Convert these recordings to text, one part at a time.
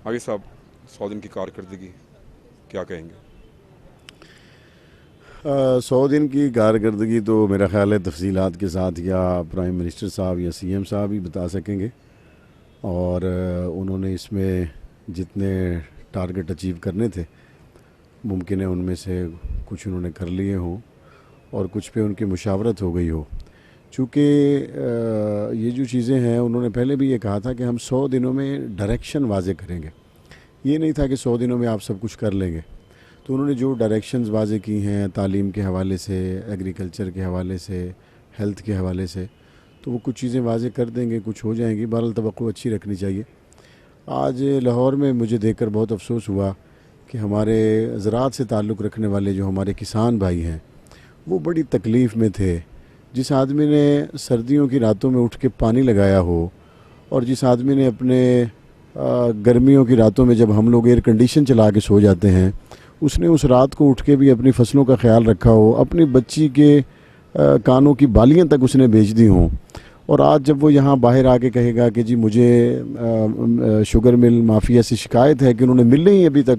آگے صاحب 100 دن کی کارکردگی کیا کہیں گے؟ 100 دن کی کارکردگی تو میرا خیال ہے تفصیلات کے ساتھ یا پرائم منسٹر صاحب یا سی ایم صاحب ہی بتا سکیں گے، اور انہوں نے اس میں جتنے ٹارگٹ اچیو کرنے تھے ممکن ہے ان میں سے کچھ انہوں نے کر لیے ہوں اور کچھ پہ ان کی مشاورت ہو گئی ہو، چونکہ یہ جو چیزیں ہیں انہوں نے پہلے بھی یہ کہا تھا کہ ہم 100 دنوں میں ڈائریکشن واضح کریں گے، یہ نہیں تھا کہ 100 دنوں میں آپ سب کچھ کر لیں گے۔ تو انہوں نے جو ڈائریکشنز واضح کی ہیں تعلیم کے حوالے سے، ایگریکلچر کے حوالے سے، ہیلتھ کے حوالے سے، تو وہ کچھ چیزیں واضح کر دیں گے، کچھ ہو جائیں گی۔ بہرحال توقع اچھی رکھنی چاہیے۔ آج لاہور میں مجھے دیکھ کر بہت افسوس ہوا کہ ہمارے زراعت سے تعلق رکھنے والے جو ہمارے کسان بھائی ہیں وہ بڑی تکلیف میں تھے۔ جس آدمی نے سردیوں کی راتوں میں اٹھ کے پانی لگایا ہو، اور جس آدمی نے اپنے گرمیوں کی راتوں میں جب ہم لوگ ایئر کنڈیشن چلا کے سو جاتے ہیں، اس نے اس رات کو اٹھ کے بھی اپنی فصلوں کا خیال رکھا ہو، اپنی بچی کے کانوں کی بالیاں تک اس نے بیچ دی ہوں، اور آج جب وہ یہاں باہر آ کے کہے گا کہ جی مجھے شوگر مل مافیا سے شکایت ہے کہ انہوں نے ملیں ہی ابھی تک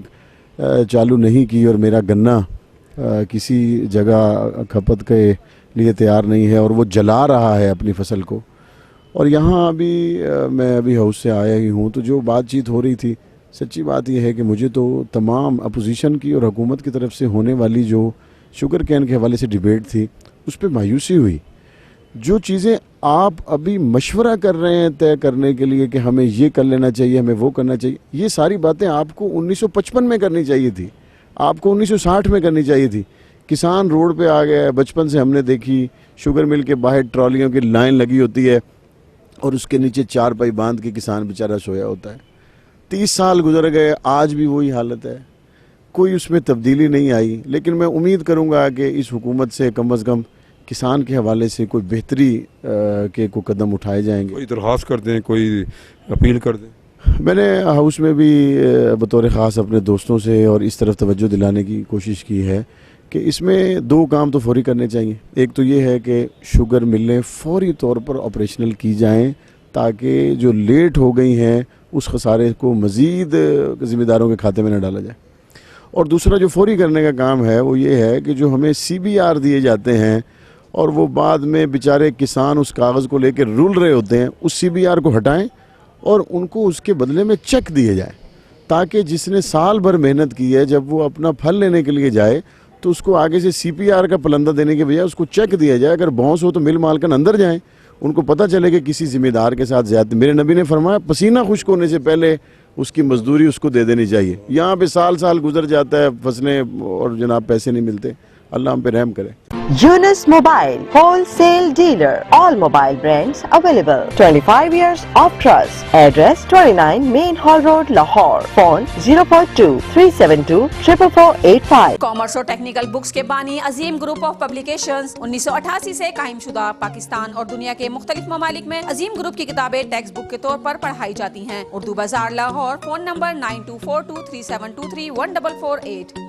چالو نہیں کی اور میرا گنا کسی جگہ کھپت کے لیے تیار نہیں ہے اور وہ جلا رہا ہے اپنی فصل کو، اور یہاں ابھی میں ابھی ہاؤس سے آیا ہی ہوں، تو جو بات چیت ہو رہی تھی سچی بات یہ ہے کہ مجھے تو تمام اپوزیشن کی اور حکومت کی طرف سے ہونے والی جو شوگر کین کے حوالے سے ڈیبیٹ تھی اس پہ مایوسی ہوئی۔ جو چیزیں آپ ابھی مشورہ کر رہے ہیں طے کرنے کے لیے کہ ہمیں یہ کر لینا چاہیے، ہمیں وہ کرنا چاہیے، یہ ساری باتیں آپ کو 1955 میں کرنی چاہیے تھی، آپ کو 1960 میں کرنی چاہیے تھی۔ کسان روڈ پہ آ گیا ہے، بچپن سے ہم نے دیکھی شوگر مل کے باہر ٹرالیوں کی لائن لگی ہوتی ہے اور اس کے نیچے چارپائی باندھ کے کسان بیچارہ سویا ہوتا ہے۔ 30 سال گزر گئے، آج بھی وہی حالت ہے، کوئی اس میں تبدیلی نہیں آئی۔ لیکن میں امید کروں گا کہ اس حکومت سے کم از کم کسان کے حوالے سے کوئی بہتری کے کوئی قدم اٹھائے جائیں گے۔ کوئی درخواست کر دیں، کوئی اپیل کر دیں۔ میں نے ہاؤس میں بھی بطور خاص اپنے دوستوں سے اور اس طرف توجہ دلانے کی کوشش کی ہے کہ اس میں 2 کام تو فوری کرنے چاہیے۔ ایک تو یہ ہے کہ شوگر ملیں فوری طور پر آپریشنل کی جائیں تاکہ جو لیٹ ہو گئی ہیں اس خسارے کو مزید ذمہ داروں کے کھاتے میں نہ ڈالا جائے، اور دوسرا جو فوری کرنے کا کام ہے وہ یہ ہے کہ جو ہمیں CBR دیے جاتے ہیں اور وہ بعد میں بیچارے کسان اس کاغذ کو لے کے رول رہے ہوتے ہیں، اس CBR کو ہٹائیں اور ان کو اس کے بدلے میں چیک دیے جائیں تاکہ جس نے سال بھر محنت کی ہے جب وہ اپنا پھل لینے کے لیے جائے تو اس کو آگے سے CPR کا پلندہ دینے کے بجائے اس کو چیک دیا جائے۔ اگر بھونس ہو تو مل مالکن اندر جائیں، ان کو پتہ چلے کہ کسی ذمہ دار کے ساتھ زیادتی۔ میرے نبی نے فرمایا پسینہ خشک ہونے سے پہلے اس کی مزدوری اس کو دے دینی چاہیے۔ یہاں پہ سال گزر جاتا ہے، فصلیں اور جناب پیسے نہیں ملتے۔ اللہ ہم پہ رحم کرے۔ Yunus Mobile, wholesale dealer. All mobile brands available. 25 years of trust. Address 29 Main Hall Road, Lahore. Phone 042-372-44485. Commerce اور ٹیکنیکل بکس کے بانی عظیم گروپ آف پبلیکیشنز 1988 سے قائم شدہ، پاکستان اور دنیا کے مختلف ممالک میں عظیم گروپ کی کتابیں ٹیکسٹ بک کے طور پر پڑھائی جاتی ہیں۔ اردو بازار لاہور۔ Phone number 924237231448۔